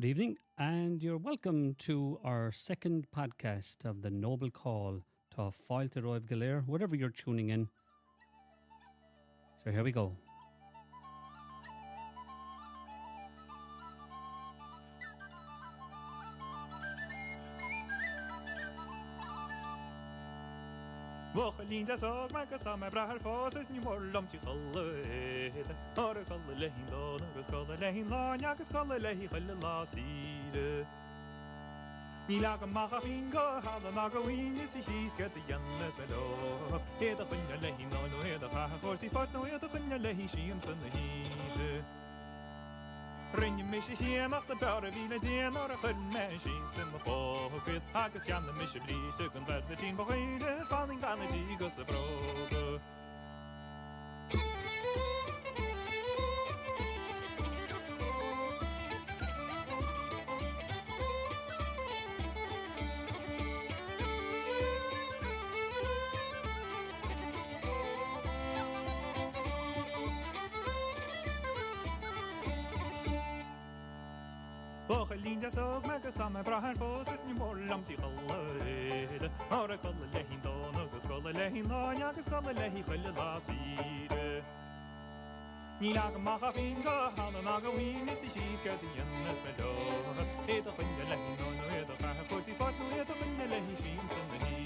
Good evening, and you're welcome to our second podcast of the Noble Call to Fáilte Roimh Galéir, wherever you're tuning in. So here we go. Wochelin das ook maar samen braar fos is nu more lam chikhlle or khalle lehin don gus khalle lehin lan ja gus khalle lehi khalle la sire ni lag ma fingo hada na go in is he's get the youngest meadow he the khunja lehin no he the ha for si spot no he the khunja lehi shim sun the he Rinje misje hier nach de boude wielen die naar een meisje in de volk. Haken gaan de misje brie stukken werd we tien begrijden van in gaan het die gosse broken. Wochelin das ook maar samen braar fos is nu more lam chikhlle or khalle lehin don gus khalle lehin lan ja gus khalle lehi khalle la sire ni lag ma fingo hada na go in is he's get the youngest meadow he the khunja lehin no he the ha for si spot no he the khunja lehi shim sun the he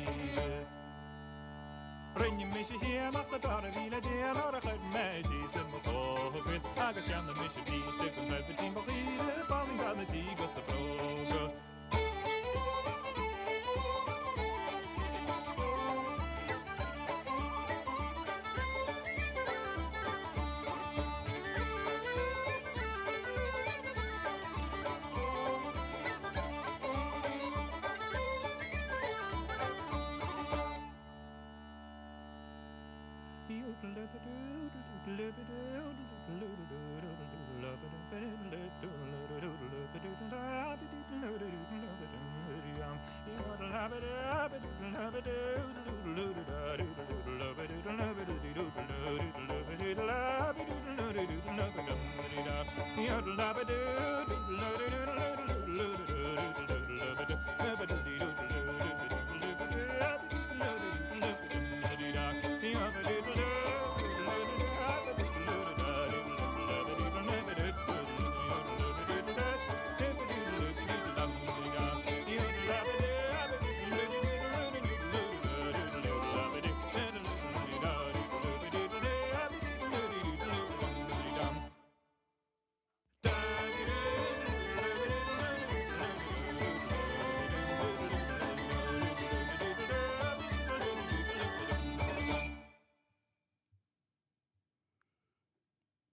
Rinje misje hier nach de boude wielen die naar een meisje in de volk. Haken gaan de misje brie stukken werd we tien begrijden van in gaan het die gosse broken.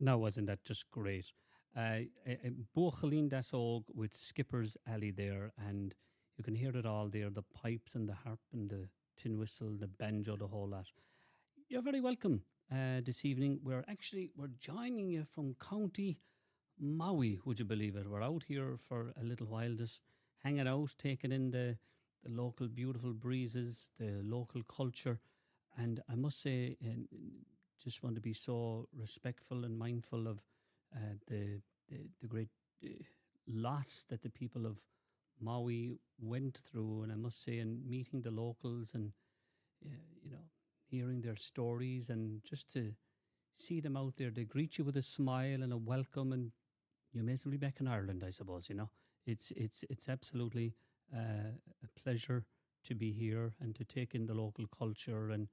Now, wasn't that just great? Wochelin das ook with Skipper's Alley there, and you can hear it all there, the pipes and the harp and the tin whistle, the banjo, the whole lot. You're very welcome this evening. We're joining you from County Maui, would you believe it? We're out here for a little while, just hanging out, taking in the local beautiful breezes, the local culture, and I must say, just want to be so respectful and mindful of the great loss that the people of Maui went through. And I must say, in meeting the locals and, hearing their stories and just to see them out there, they greet you with a smile and a welcome, and you may still be back in Ireland, I suppose, It's absolutely a pleasure to be here and to take in the local culture. And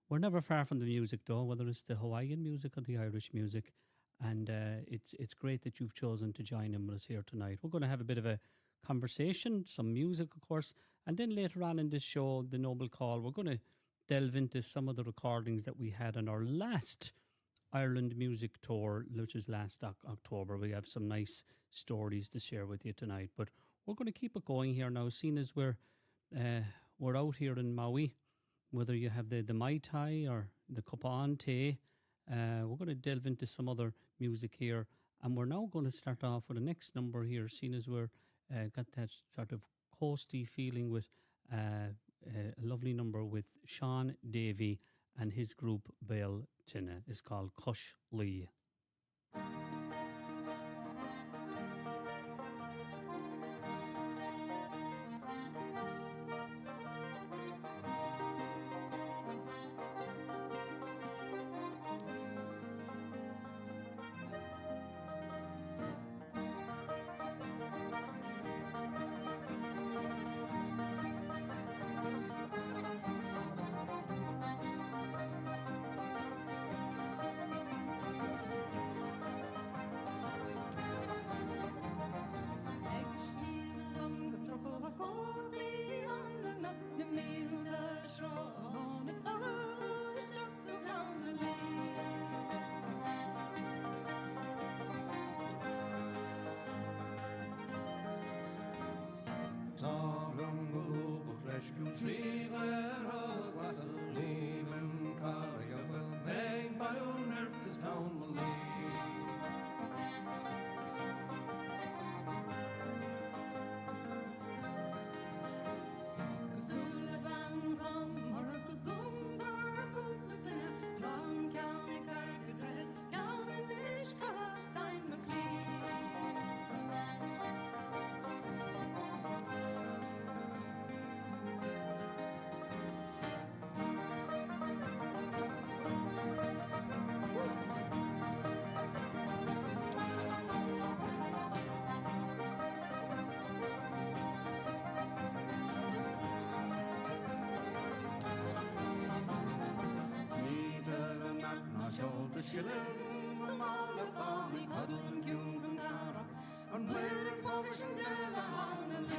we're never far from the music, though, whether it's the Hawaiian music or the Irish music. And it's great that you've chosen to join in with us here tonight. We're going to have a bit of a conversation, some music, of course. And then later on in this show, The Noble Call, we're going to delve into some of the recordings that we had on our last Ireland music tour, which is last October. We have some nice stories to share with you tonight. But we're going to keep it going here now, seeing as we're out here in Maui. Whether you have the Mai Tai or the Kapan Te, we're going to delve into some other music here. And we're now going to start off with the next number here, seeing as we're got that sort of coasty feeling with a lovely number with Sean Davey and his group Bail Tinna. It's called Cush Lee. Sweetler of Vaseline and Carly of a vein, but on earth this town will leave. The shilling, the mother farmy, cuddle and cune and cara, and wearing fogish and della honey.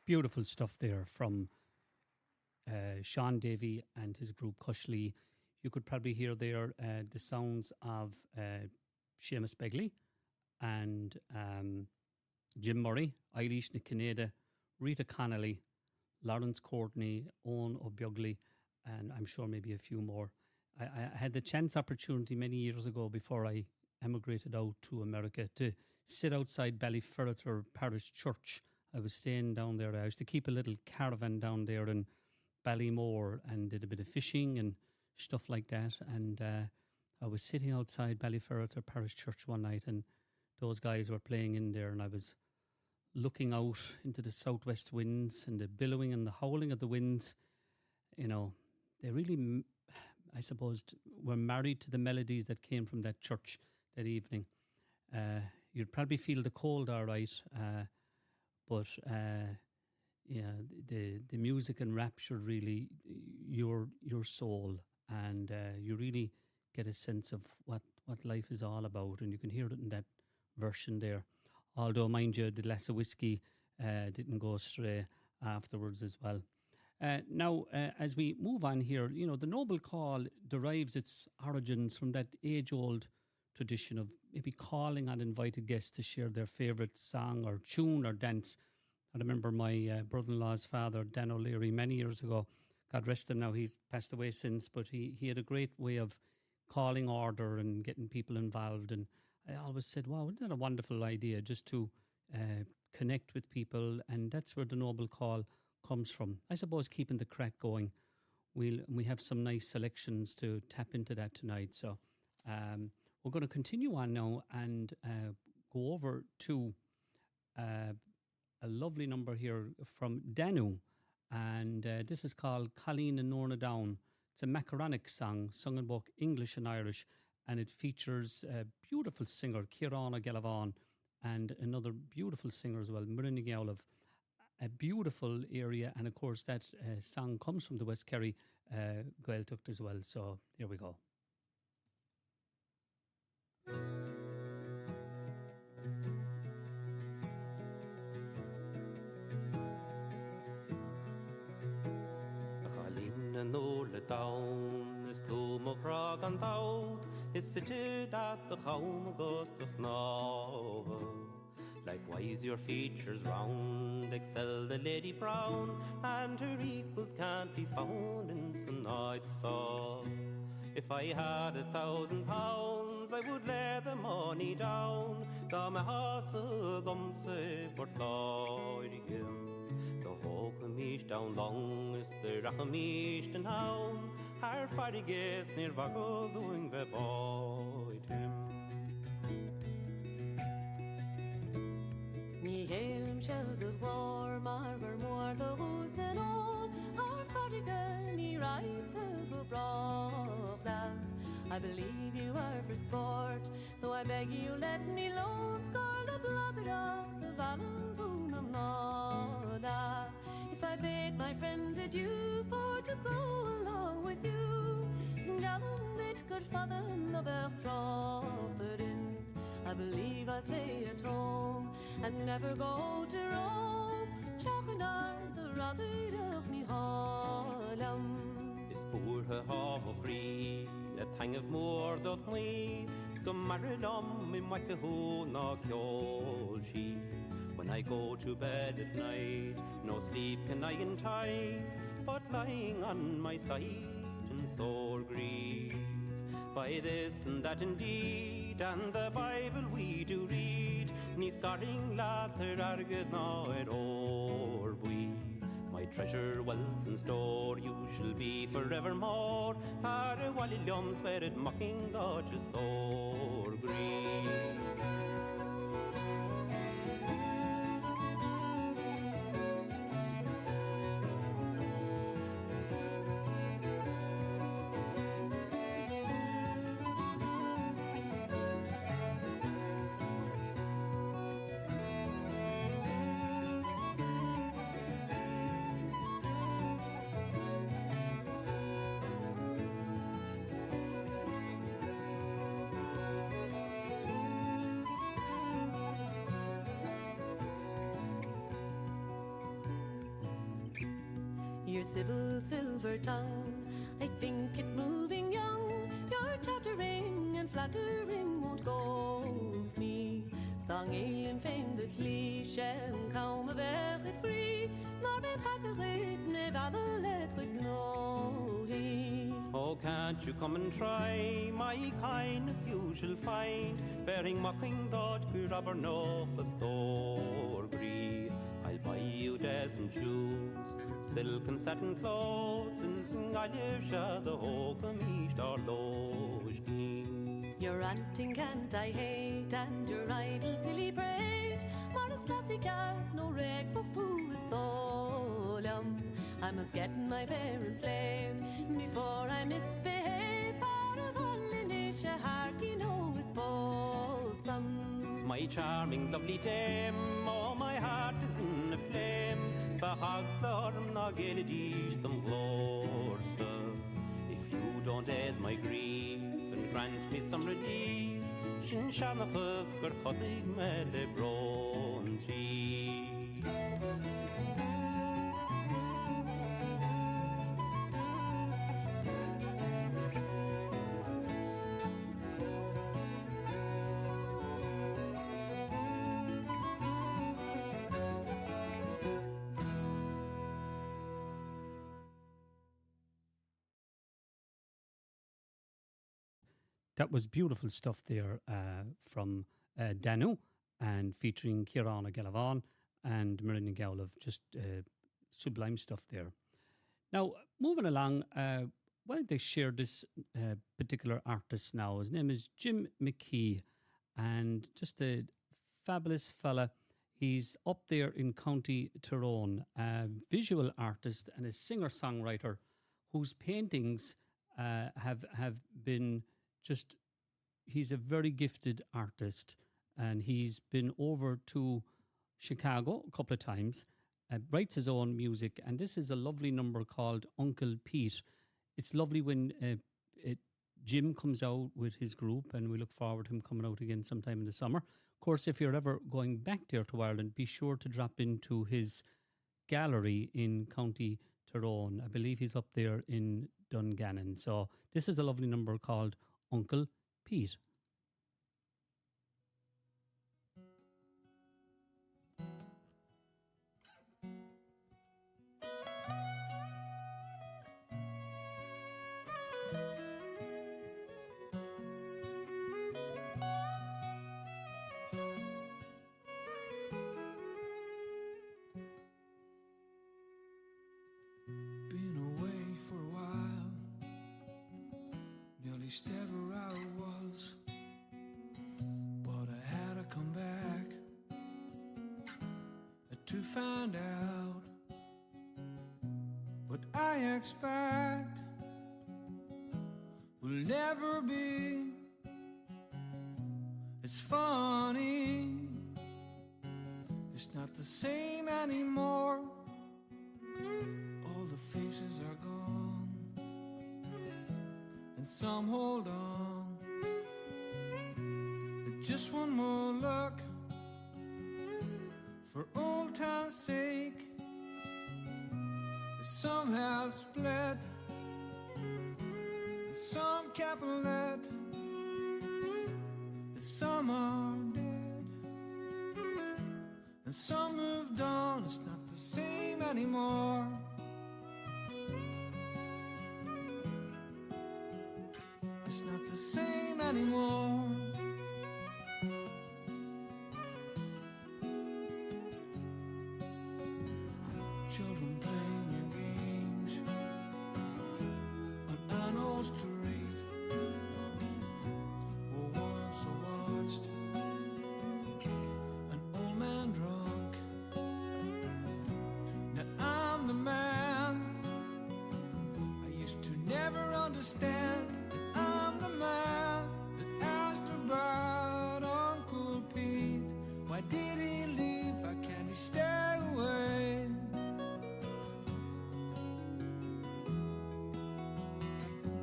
Beautiful stuff there from Sean Davey and his group Cushley. You could probably hear there the sounds of Seamus Begley and Jim Murray, Eilish na Canada, Rita Connolly, Lawrence Courtney, Owen O'Bugly, and I'm sure maybe a few more. I had the opportunity many years ago before I emigrated out to America to sit outside Ballyferreter Parish Church. I was staying down there. I used to keep a little caravan down there in Ballymore and did a bit of fishing and stuff like that. And I was sitting outside Ballyferreter Parish Church one night, and those guys were playing in there, and I was looking out into the southwest winds and the billowing and the howling of the winds. You know, they really, I suppose, were married to the melodies that came from that church that evening. You'd probably feel the cold, all right, but yeah, the music enraptured really your soul, and you really get a sense of what life is all about, and you can hear it in that version there. Although, mind you, the glass of whiskey didn't go astray afterwards as well. Now, as we move on here, you know, the Noble Call derives its origins from that age-old tradition of maybe calling on invited guests to share their favourite song or tune or dance. I remember my brother-in-law's father, Dan O'Leary, many years ago. God rest him now, he's passed away since, but he had a great way of calling order and getting people involved. And I always said, wow, isn't that a wonderful idea, just to connect with people? And that's where the Noble Call comes from. I suppose keeping the crack going. We have some nice selections to tap into that tonight. So we're going to continue on now and go over to a lovely number here from Danu. And this is called Colleen and Norna Down. It's a macaronic song sung in both English and Irish, and it features a beautiful singer, Ciaran O'Gallaghan, and another beautiful singer as well, Muireann Geolav. A beautiful area, and of course that song comes from the West Kerry Gaeltacht as well. So here we go. Down is to my frog and out is sitted as the home ghost of novel. Likewise your features round excel the Lady Brown, and her equals can't be found in some night's saw. If I had £1,000 I would lay the money down, ga my horse a gumse port Lloyd again. The Hawkamish down long is the Rachamish den Hound, her fiery guest near Vaggle doing the boy him. Ní hélim se go bhór mar gur mór do hús and all, our fadiga ní right go brachla. I believe you are for sport, so I beg you let me loan score the blood of the Valentine Nada. If I bid my friends adieu for to go along with you, gallant it good father no but in I believe I'll stay at home and never go to Rome. Shachanar the rather of me Hollam. Is poor her home of green, a tang of more doth me, scum married on me like a who knock your she. When I go to bed at night, no sleep can I entice, but lying on my side in sore grief. By this and that indeed, and the Bible we do read, ní scarring latter arged now at or we. My treasure, wealth and store, you shall be forevermore. Are Walliams where it mocking God just or green. Your civil silver tongue, I think it's moving young. Your chattering and flattering won't coax me. Stang alien fame the cliché, come of it free. Nor be packet ne vadelet with no he. Oh, can't you come and try? My kindness you shall find, bearing mocking dot grabber no for store gree. I'll buy you decent shoes, silk and satin clothes, and sing Alisha the Hawkamish or Loge. Your ranting can't I hate, and your idle silly braid. Morris classic art, no reg of who is stolen. I must get my parents' slave before I misbehave. Part of all in Isha Harky no is bosom. My charming, lovely dame, oh, my heart is in a flame. Spahaglarm na geledish them glorster. If you don't aise my grief and grant me some relief, Shin Shanachas gur chodig mele bronchi. That was beautiful stuff there from Danu and featuring Ciaran O'Gallaghan and Muireann Geolav. Just sublime stuff there. Now, moving along, why don't they share this particular artist now? His name is Jim McKee, and just a fabulous fella. He's up there in County Tyrone, a visual artist and a singer-songwriter whose paintings have been just. He's a very gifted artist, and he's been over to Chicago a couple of times. Writes his own music, and this is a lovely number called Uncle Pete. It's lovely when Jim comes out with his group, and we look forward to him coming out again sometime in the summer. Of course, if you're ever going back there to Ireland, be sure to drop into his gallery in County Tyrone. I believe he's up there in Dungannon. So this is a lovely number called Uncle Pete. Ever I was, but I had to come back to find out what I expect will never be. It's funny, it's not the same anymore. All the faces are gone, and some hold on. Just one more look for old time's sake. Some have split, and some Capulet, and some are dead, and some moved on. It's not the same anymore. It's not the same anymore. Children playing your games on an old street were once watched an old man drunk. Now I'm the man I used to never understand. I'm the man that asked about Uncle Pete. Why did he leave? Why can't he stay away?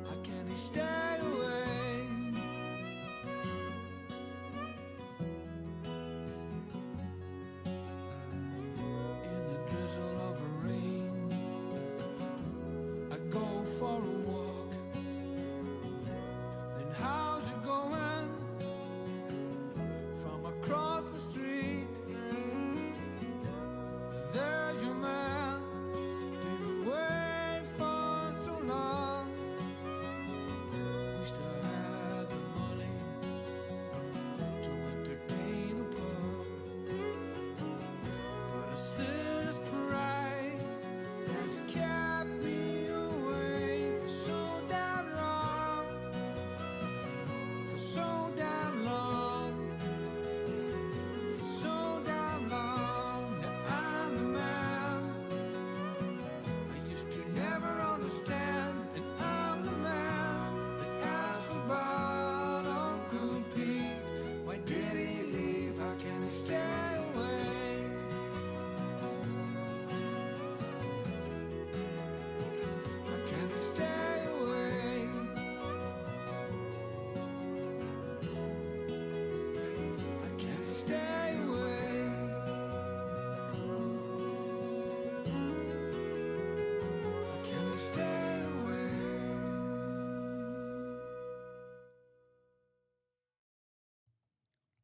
How can he stay away? In the drizzle of a rain, I go for a walk. Then how's it going? From across the street, there's your man, been away for so long. Wish I had the money to entertain a pub, but it's this pride that's kept me away for so damn long, for so damn long, for so damn long. Now I'm the man I used to never understand, and I'm the man that asked about Uncle Pete. Why did he leave? How can he stay away? How can he stay away? How can he stay away? How can he stay away?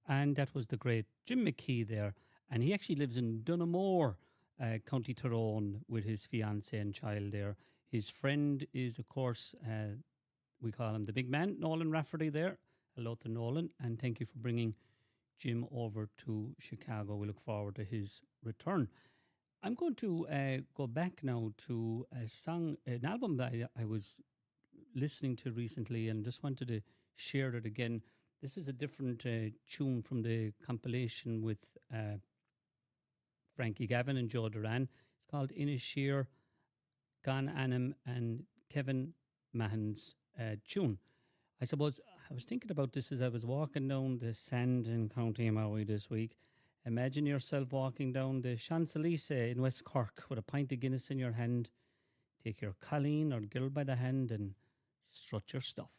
And that was the great Jim McKee there. And he actually lives in Dunamore, County Tyrone, with his fiancée and child there. His friend is, of course, we call him the big man, Nolan Rafferty there. Hello to Nolan, and thank you for bringing Jim over to Chicago. We look forward to his return. I'm going to go back now to a song, an album that I was listening to recently, and just wanted to share it again. This is a different tune from the compilation with Frankie Gavin and Joe Duran. It's called Inisheer, Gan Anam, and Kevin Mahon's tune. I suppose I was thinking about this as I was walking down the sand in County Maui this week. Imagine yourself walking down the Champs-Élysées in West Cork with a pint of Guinness in your hand. Take your colleen or girl by the hand and strut your stuff.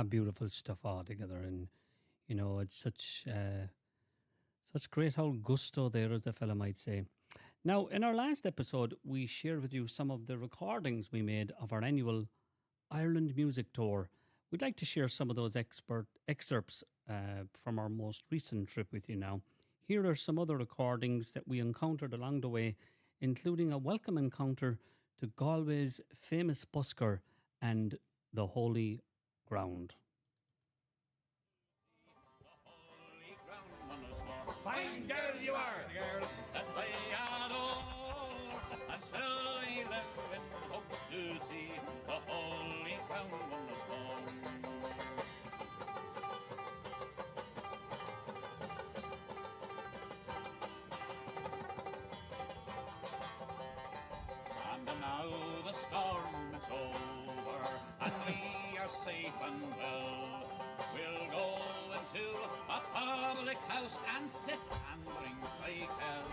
beautiful stuff altogether, and it's such great old gusto there, as the fella might say. Now, in our last episode, we shared with you some of the recordings we made of our annual Ireland music tour. We'd like to share some of those excerpts from our most recent trip with you now. Here are some other recordings that we encountered along the way, including a welcome encounter to Galway's famous busker and the Holy Ground. Fine girl you are, the girl that I adore, and still I live in hopes to see the holy crown on the stone. And now the storm is over, and we are safe and well. We'll go into a public house and sit and drink like hell.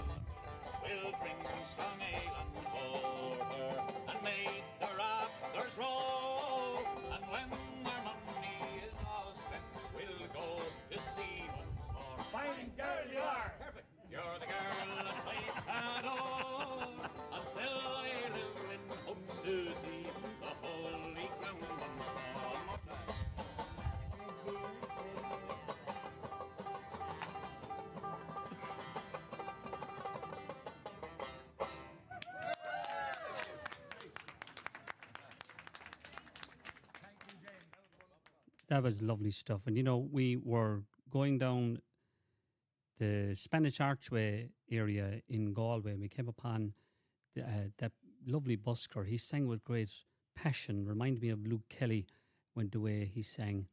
We'll drink strong ale and porter and make the rafters roll. And when our money is all spent, we'll go to see once more. Fine girl you are! Perfect! You're the girl that I adore, and still I live in hopes to see the holy crown once more. That was lovely stuff. And, we were going down the Spanish Archway area in Galway, and we came upon that lovely busker. He sang with great passion, reminded me of Luke Kelly when the way he sang.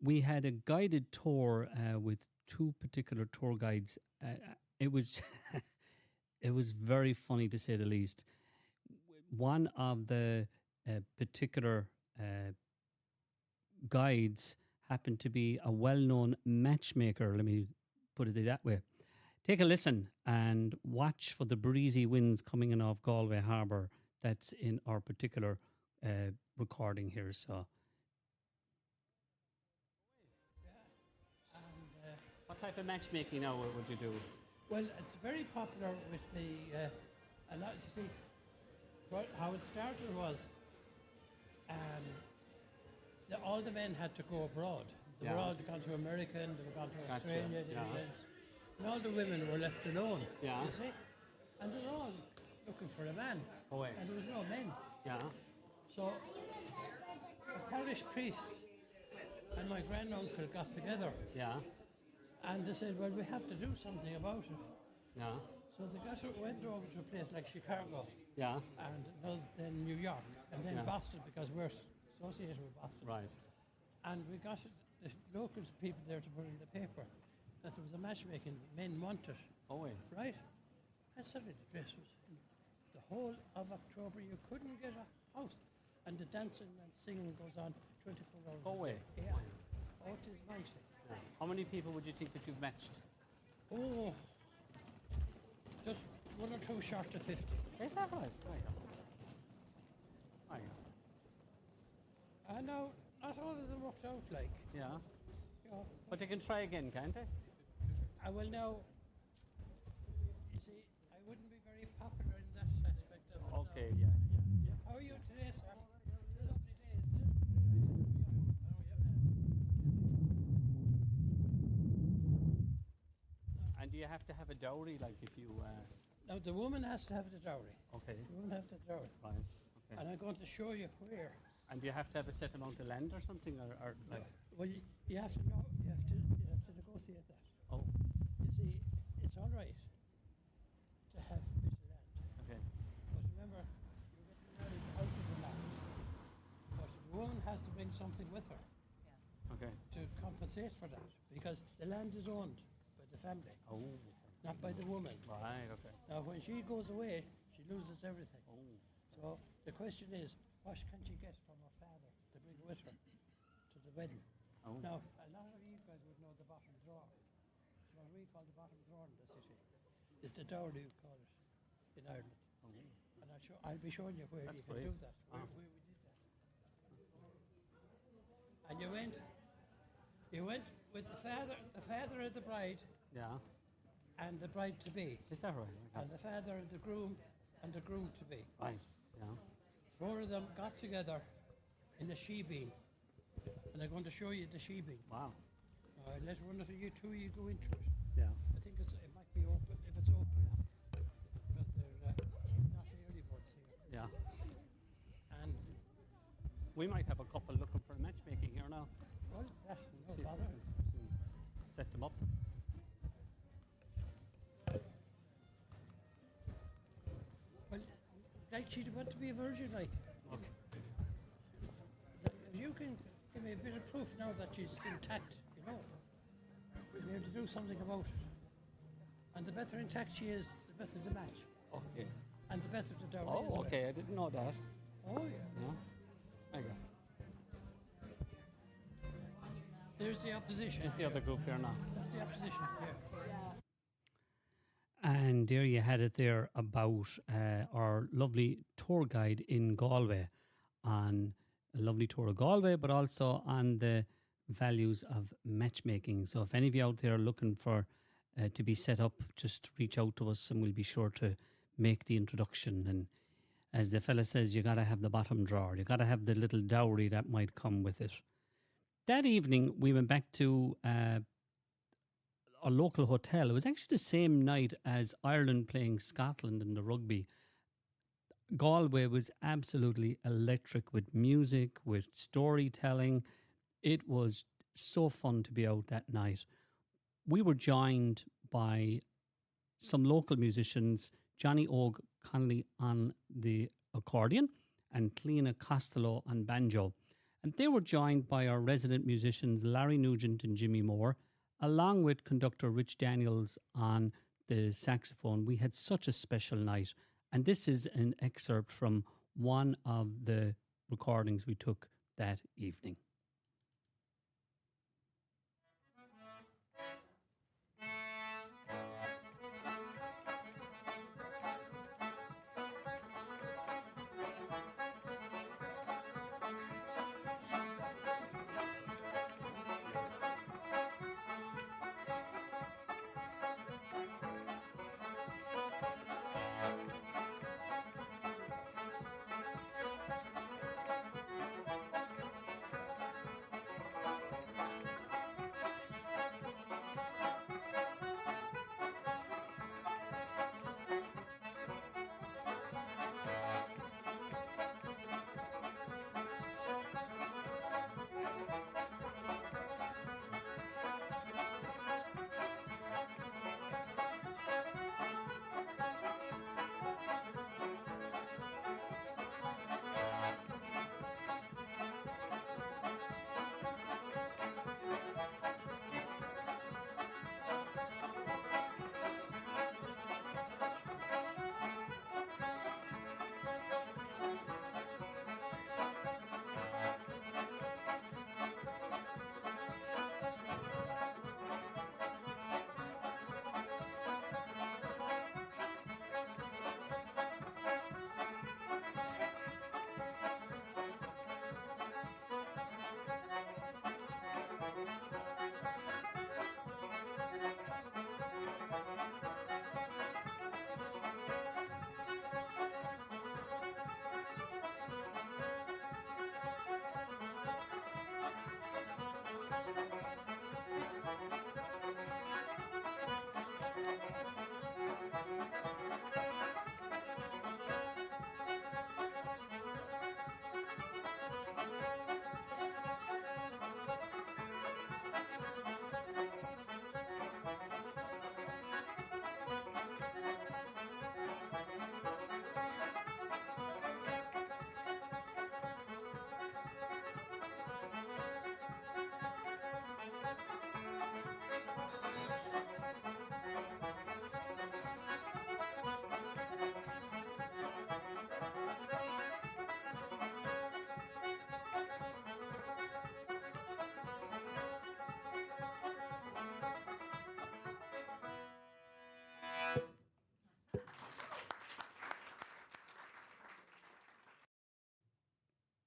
We had a guided tour with two particular tour guides. It was it was very funny, to say the least. One of the particular guides happened to be a well-known matchmaker, let me put it that way. Take a listen and watch for the breezy winds coming in off Galway Harbour. That's in our particular recording here. So, what type of matchmaking now would you do? Well, it's very popular with the a lot. You see, how it started was all the men had to go abroad. They were all gone to America, and they were gone to Australia, and all the women were left alone. Yeah. You see, and they're all looking for a man, and there was no men. Yeah. So the parish priest and my granduncle got together. Yeah. And they said, well, we have to do something about it. Yeah. So they went over to a place like Chicago. Yeah. And then New York. And then Boston, because we're associated with Boston. Right. And we got the local people there to put in the paper that there was a matchmaking, men wanted. Oh, yeah. Right? And suddenly the dress was in the whole of October. You couldn't get a house. And the dancing and singing goes on 24 hours Oh, a way. day. Yeah. Oh, it is nice. How many people would you think that you've matched? Oh, just one or two short of 50. Is that right? Right. I know not all of them worked out like. Yeah. You know, But they can try again, can't they? I will now. You see, I wouldn't be very popular in that aspect of it. Okay, now. yeah. How are you today, sir? It's a lovely day, isn't it? And do you have to have a dowry, like if you... Now, the woman has to have the dowry. Okay. The woman has to have the dowry. Right. Okay. And I'm going to show you where. And do you have to have a set amount of land or something, or like? Well, you have to know. You have to negotiate that. Oh. You see, it's all right to have a bit of land. Okay. But remember, you're getting married out of the land. But the woman has to bring something with her Okay. to compensate for that, because the land is owned by the family, Oh. not by the woman. Right. Okay. Now, when she goes away, she loses everything. Oh. So the question is, what can she get from her father to bring with her to the wedding? Oh. Now, a lot of you guys would know the bottom drawer. What we call the bottom drawer in the city. It's the dowry, we call it, in Ireland. Oh. And I'll be showing you where That's you can great. do that, Ah. where we did that. and you went with the father of the bride Yeah. and the bride to be, Is that right? Okay. and the father of the groom and the groom to be. Right. Yeah. 4 of them got together in a she-beam, and I'm going to show you the she-beam. Wow. Let one of you two you go into it. Yeah. I think it might be open if it's open. But they're not early birds here. Yeah. And We might have a couple looking for matchmaking here now. well, that's no See if we bother. can set them up. Well, like she'd want to be a virgin, like. Okay. If you can give me a bit of proof now that she's intact, you know, we'll be able to do something about it. And the better intact she is, the better the match. Okay. And the better the dowry as Oh, well. okay. I didn't know that. Oh, yeah. Yeah. There you go. There's the opposition. It's the other group here now. That's the opposition, yeah. And there you had it there about our lovely tour guide in Galway, on a lovely tour of Galway, but also on the values of matchmaking. So if any of you out there are looking for to be set up, just reach out to us and we'll be sure to make the introduction. And as the fella says, you got to have the bottom drawer. You got to have the little dowry that might come with it. That evening, we went back to a local hotel. It was actually the same night as Ireland playing Scotland in the rugby. Galway was absolutely electric with music, with storytelling. It was so fun to be out that night. We were joined by some local musicians, Johnny O'Connelly on the accordion and Cleena Costello on banjo. And they were joined by our resident musicians, Larry Nugent and Jimmy Moore, along with conductor Rich Daniels on the saxophone. We had such a special night. And this is an excerpt from one of the recordings we took that evening.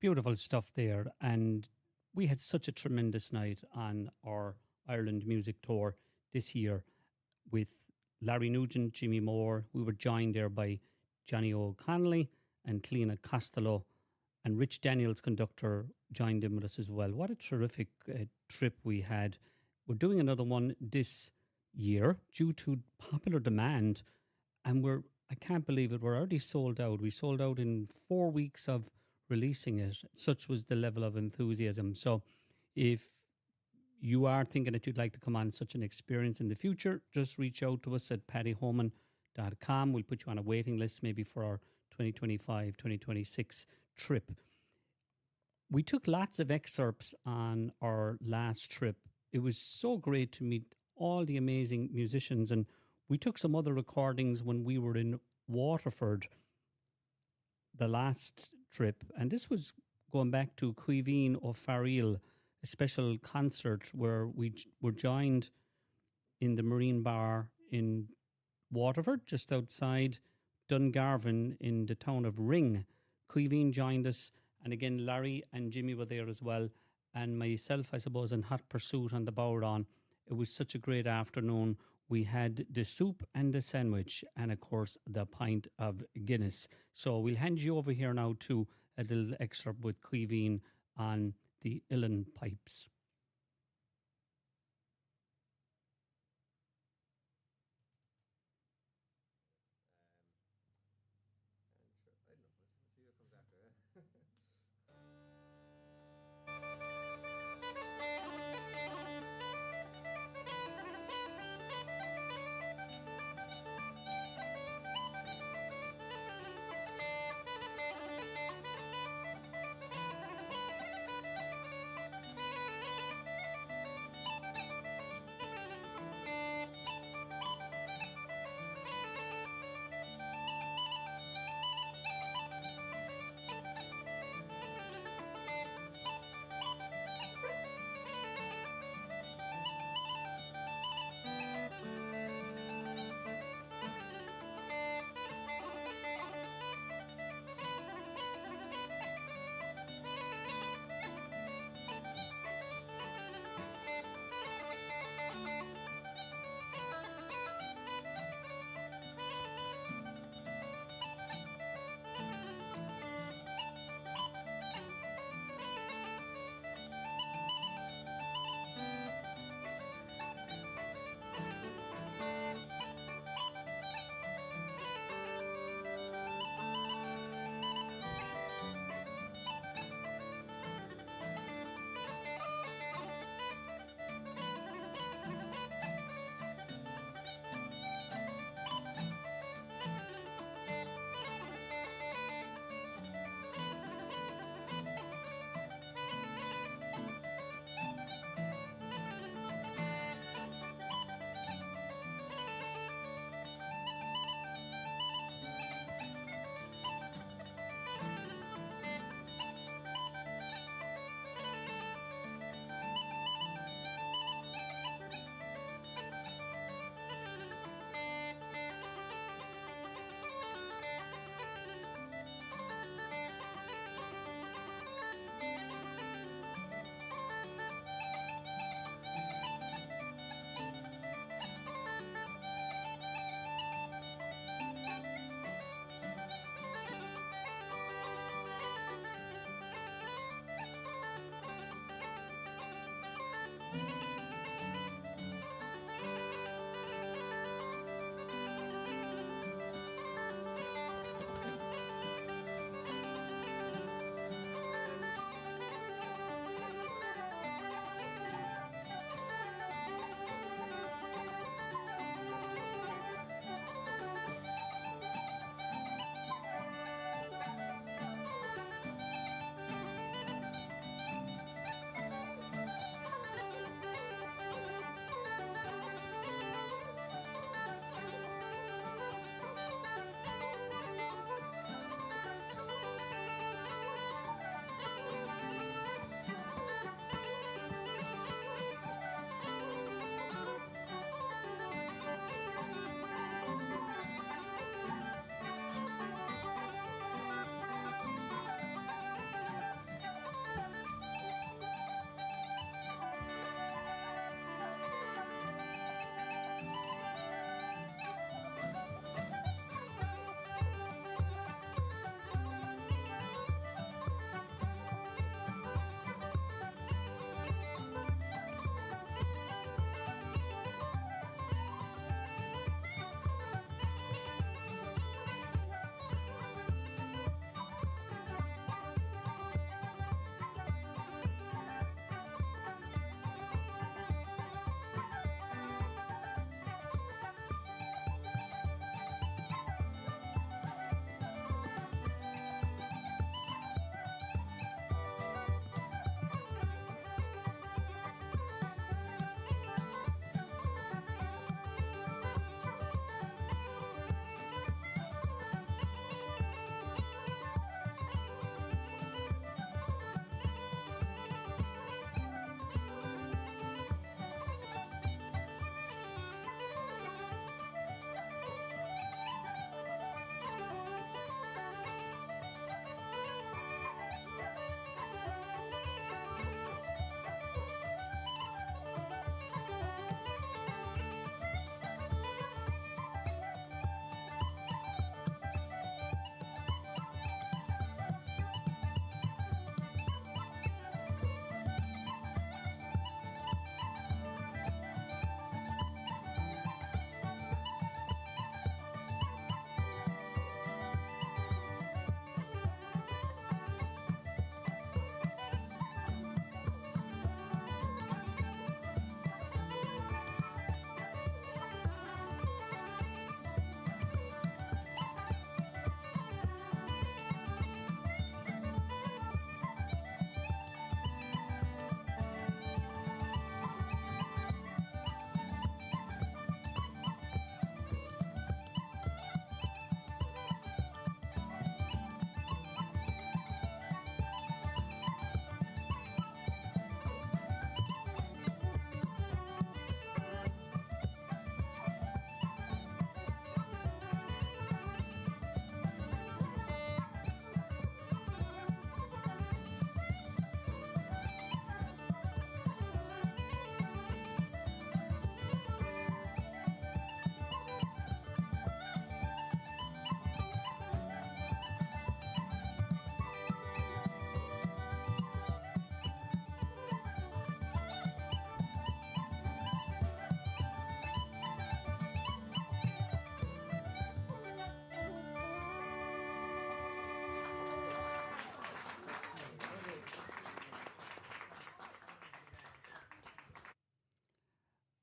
Beautiful stuff there. And we had such a tremendous night on our Ireland music tour this year with Larry Nugent, Jimmy Moore. We were joined there by Johnny O'Connelly and Cleena Costello, and Rich Daniels, conductor, joined in with us as well. What a terrific trip we had. We're doing another one this year due to popular demand, and I can't believe it, we're already sold out. We sold out in 4 weeks of releasing it. Such was the level of enthusiasm. So if you are thinking that you'd like to come on such an experience in the future, just reach out to us at paddyhoman.com. We'll put you on a waiting list maybe for our 2025, 2026 trip. We took lots of excerpts on our last trip. It was so great to meet all the amazing musicians, and we took some other recordings when we were in Waterford the last trip, and this was going back to Cuivine O'Farrell, a special concert where we were joined in the Marine Bar in Waterford, just outside Dungarvan in the town of Ring. Cuivine joined us, and again Larry and Jimmy were there as well, and myself, I suppose, in hot pursuit on the Bowron. It was such a great afternoon. We had the soup and the sandwich, and of course the pint of Guinness. So we'll hand you over here now to a little excerpt with Cuivine on the Uilleann pipes.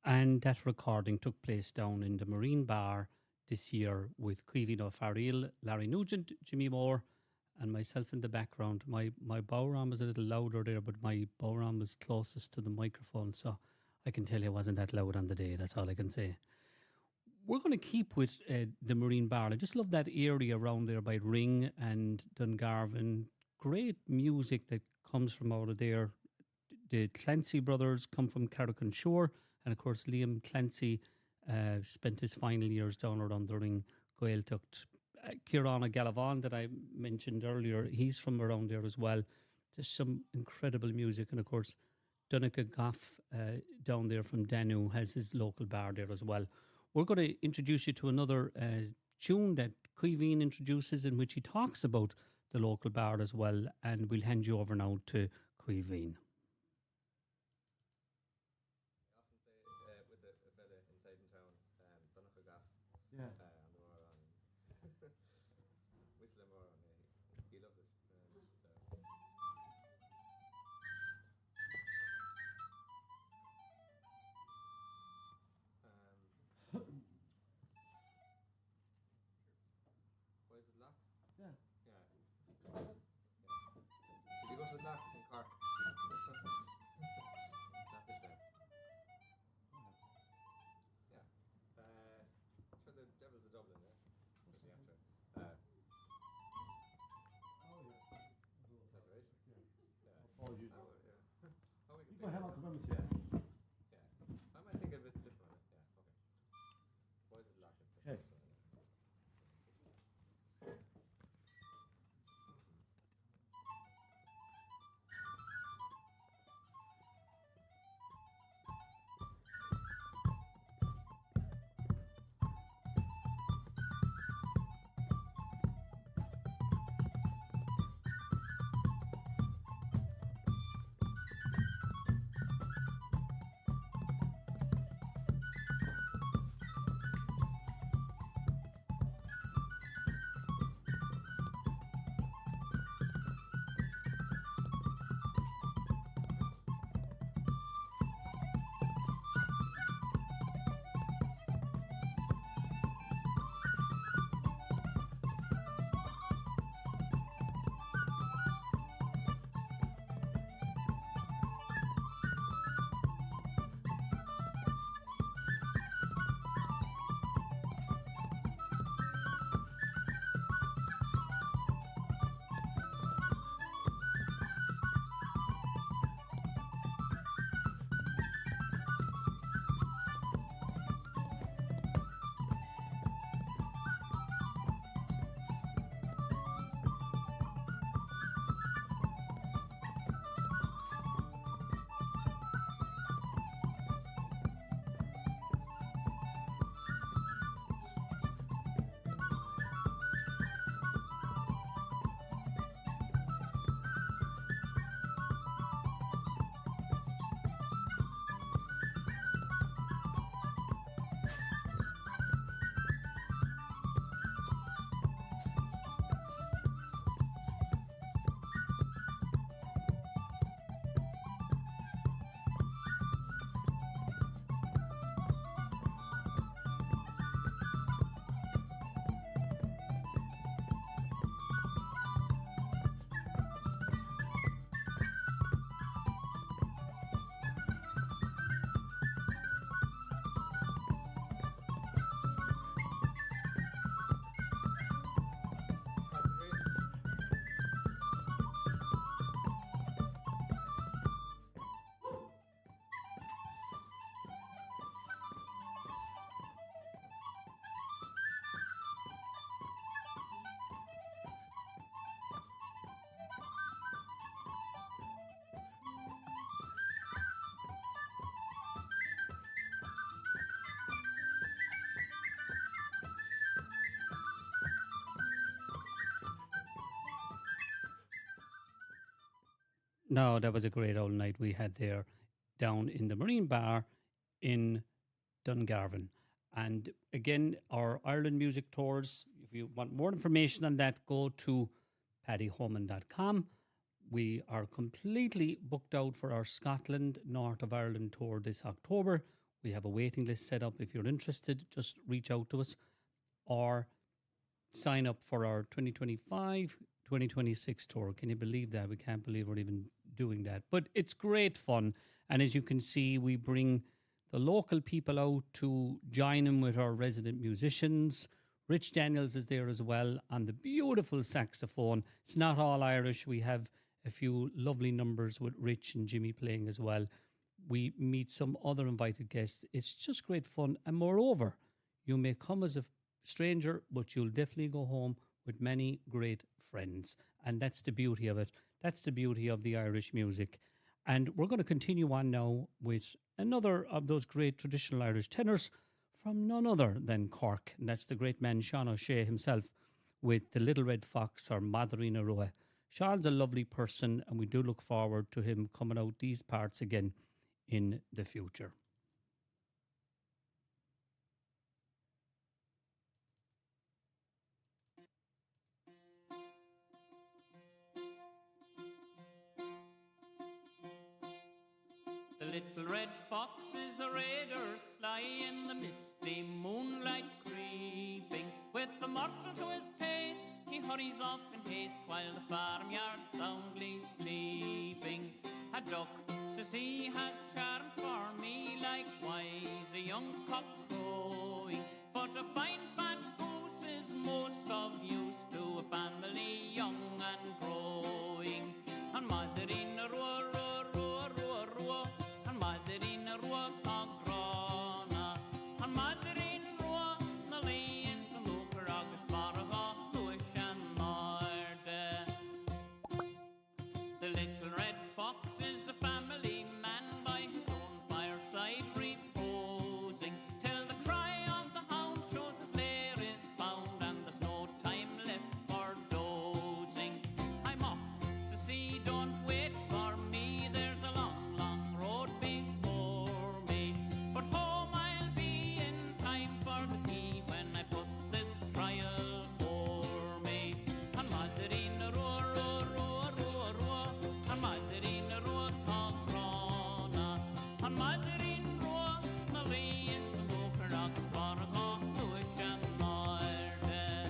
And that recording took place down in the Marine Bar this year with Cuivino Farrell, Larry Nugent, Jimmy Moore, and myself in the background. My Bowram was a little louder there, but my Bowram was closest to the microphone, so I can tell you it wasn't that loud on the day. That's all I can say. We're going to keep with the Marine Bar. I just love that area around there by Ring and Dungarvan. Great music that comes from out of there. The Clancy brothers come from Carrick Shore, and of course Liam Clancy spent his final years down around the Ring, Gaeltacht. Kieran Galavan that I mentioned earlier, he's from around there as well. Just some incredible music, and of course Donica Goff down there from Danu has his local bar there as well. We're going to introduce you to another tune that Cuivine introduces, in which he talks about the local bar as well, and we'll hand you over now to Cuivine. Go ahead, I'll come in with you. I might think of it differently. Okay. Why is it lacking? Okay. No, that was a great old night we had there down in the Marine Bar in Dungarvan. And again, our Ireland music tours, if you want more information on that, go to paddyhoman.com. We are completely booked out for our Scotland, North of Ireland tour this October. We have a waiting list set up. If you're interested, just reach out to us or sign up for our 2025-2026 tour. Can you believe that? We can't believe we're even doing that. But it's great fun. And as you can see, we bring the local people out to join in with our resident musicians. Rich Daniels is there as well on the beautiful saxophone. It's not all Irish. We have a few lovely numbers with Rich and Jimmy playing as well. We meet some other invited guests. It's just great fun. And moreover, you may come as a stranger, but you'll definitely go home with many great friends. And that's the beauty of it. That's the beauty of the Irish music. And we're going to continue on now with another of those great traditional Irish tenors from none other than Cork. And that's the great man Sean O'Shea himself with the Little Red Fox or Madrina Roa. Sean's a lovely person, and we do look forward to him coming out these parts again in the future. The little red fox is a raider, sly in the misty moonlight creeping. With a morsel to his taste, he hurries off in haste, while the farmyard soundly sleeping. A duck, says he, has charms for me, likewise a young cock crowing. But a fine fat goose is most of use to a family young and growing. And Madrina roar, roar, roar, roar, roar, and Madrina roar, cogrona, and Madrina roar, the lions and lucre agus baraga, luish and marde. The little red fox is a family man by his own fireside reposing, till the cry of the hound shows his lair is found, and there's no time left for dozing. I'm off, says he, don't wait for me, there's a long, long road before me. But home I'll be in time for the tea when I put this trial for me. And Madrina roar, roar, roar, roar, roar, and Madrina roar, cogrona, and Madrina roar, the lions and lucre agus baraga, luish and marde.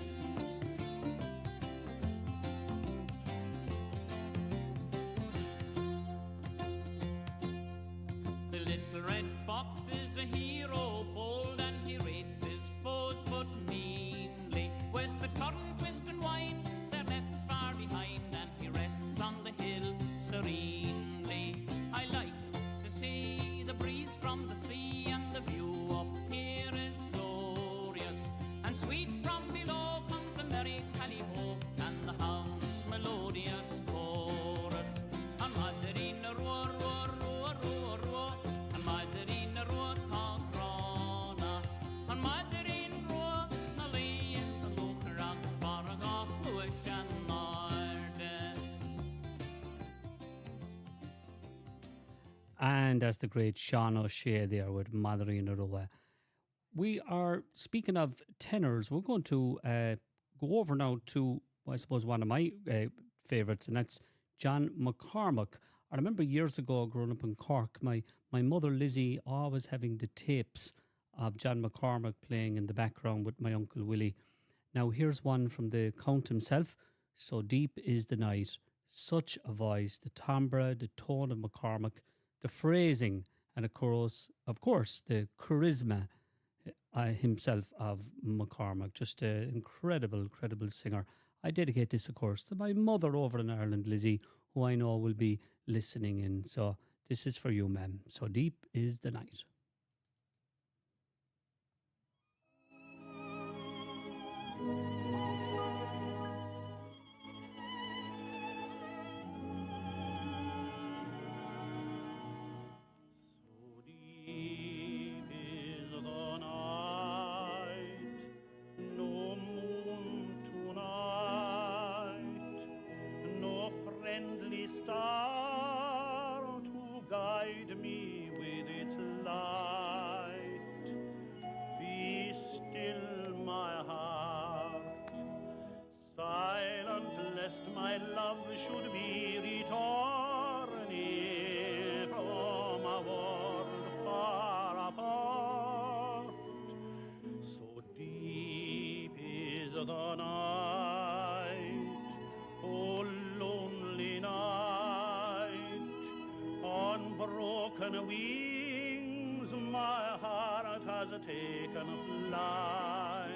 The little red fox is a hero, bold, and he rates his foes but meanly. With the turn, twist, and wind, they're left far behind, and he rests on the hill serenely. I like, says he, the breeze from the sea, and the view up here is glorious. And sweet from below comes the merry tally-ho, and the hound's melodious chorus. And Madrina roar, roar, roar, roar, roar, and Madrina roar, cogrona, and Madrina roar, the lions and lucre agus baraga, luish and marde. And that's the great Sean O'Shea there with Madrina Roa. We are, speaking of tenors, we're going to go over now to, I suppose, one of my favourites, and that's John McCormack. I remember years ago growing up in Cork, my mother Lizzie always having the tapes of John McCormack playing in the background with my Uncle Willie. Now here's one from the Count himself. So deep is the night, such a voice, the timbre, the tone of McCormack, the phrasing, and of course, the charisma himself of McCormack. Just an incredible singer. I dedicate this, of course, to my mother over in Ireland, Lizzie, who I know will be listening in. So this is for you, ma'am. So deep is the night. Friendly star to guide me with its light. wings my heart has taken flight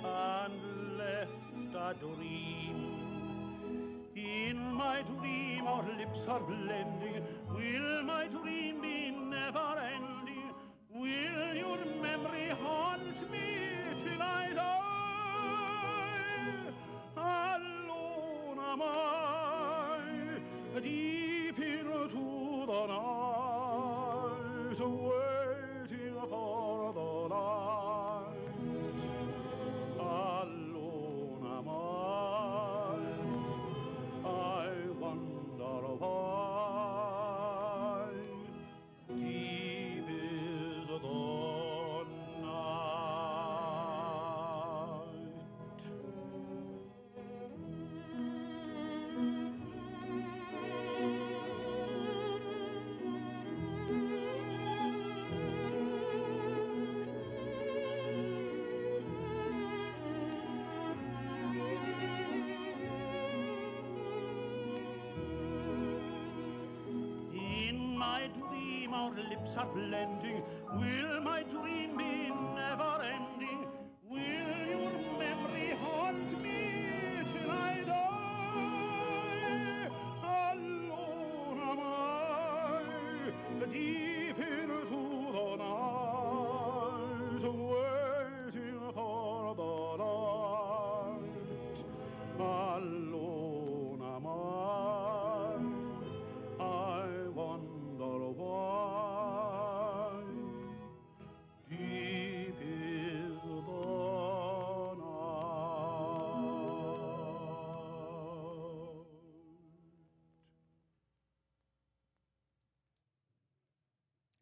and left a dream. In my dream our lips are blending. Will my dream be never ending? Will your memory haunt me till I die? Alone am I, deep into the night, waiting for the light. Alone am I wonder why. Deep is the night. In my dream our lips are blending. Will my dream be never ending? Will your memory haunt me till I die? Alone am I, deep into the night, waiting for the light. Alone am I wonder why. Deep is the night.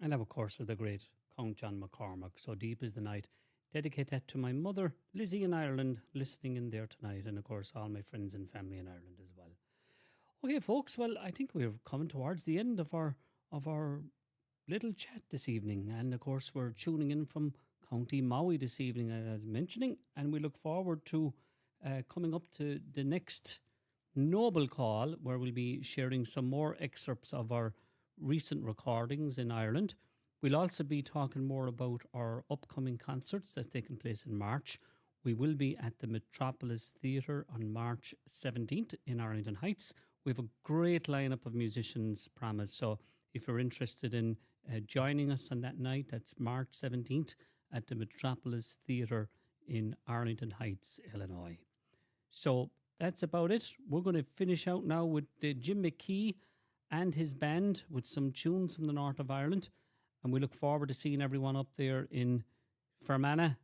And that, of course, was the great Count John McCormack. So Deep is the Night. Dedicate that to my mother, Lizzie in Ireland, listening in there tonight. And, of course, all my friends and family in Ireland as well. Okay, folks, well, I think we're coming towards the end of our little chat this evening. And, of course, we're tuning in from County Maui this evening, as I was mentioning. And we look forward to coming up to the next Noble Call, where we'll be sharing some more excerpts of our recent recordings in Ireland. We'll also be talking more about our upcoming concerts that's taking place in March. We will be at the Metropolis Theatre on March 17th in Arlington Heights. We have a great lineup of musicians promised. So if you're interested in joining us on that night, that's March 17th at the Metropolis Theatre in Arlington Heights, Illinois. So that's about it. We're going to finish out now with Jim McKee and his band with some tunes from the north of Ireland. And we look forward to seeing everyone up there in Fermanagh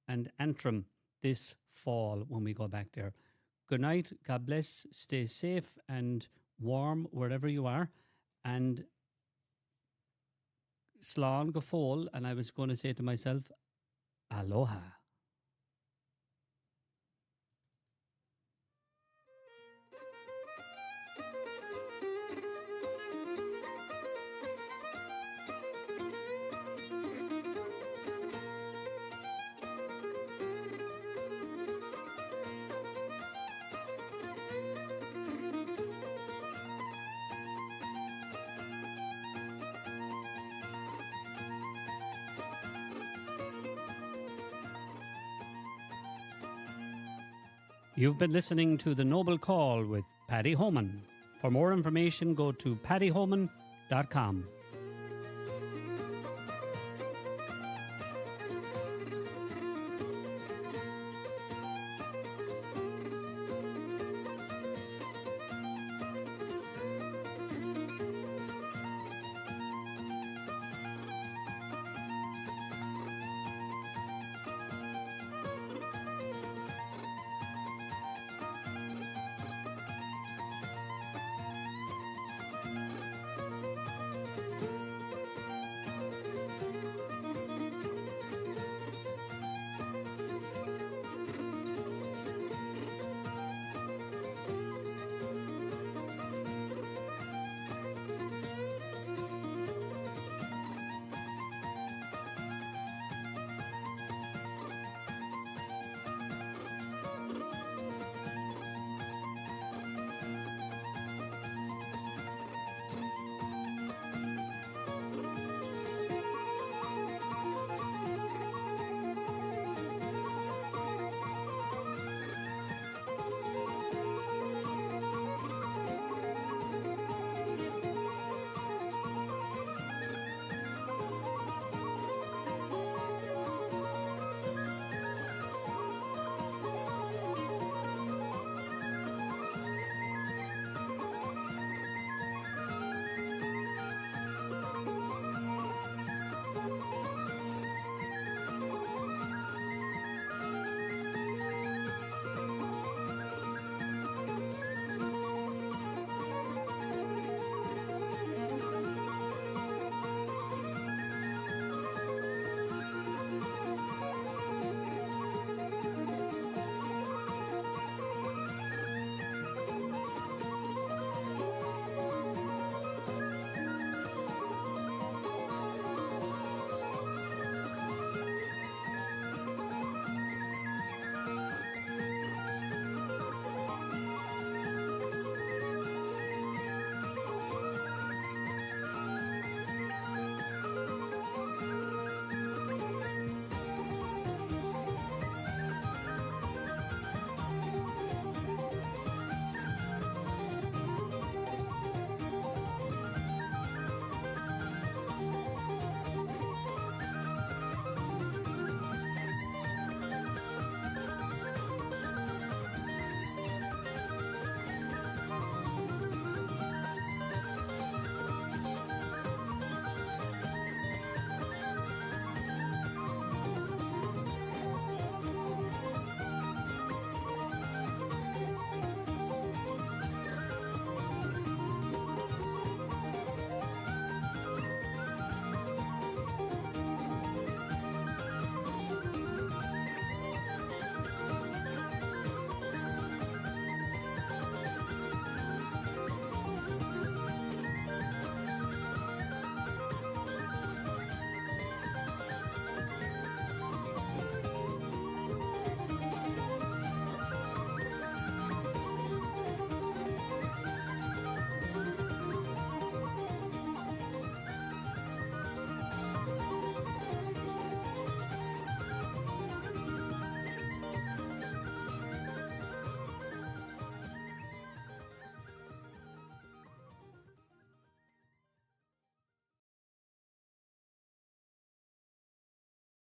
and Antrim this fall when we go back there. Good night. God bless. Stay safe and warm wherever you are. And Slán go fóill. And I was going to say to myself, aloha. You've been listening to The Noble Call with Paddy Homan. For more information, go to paddyhoman.com.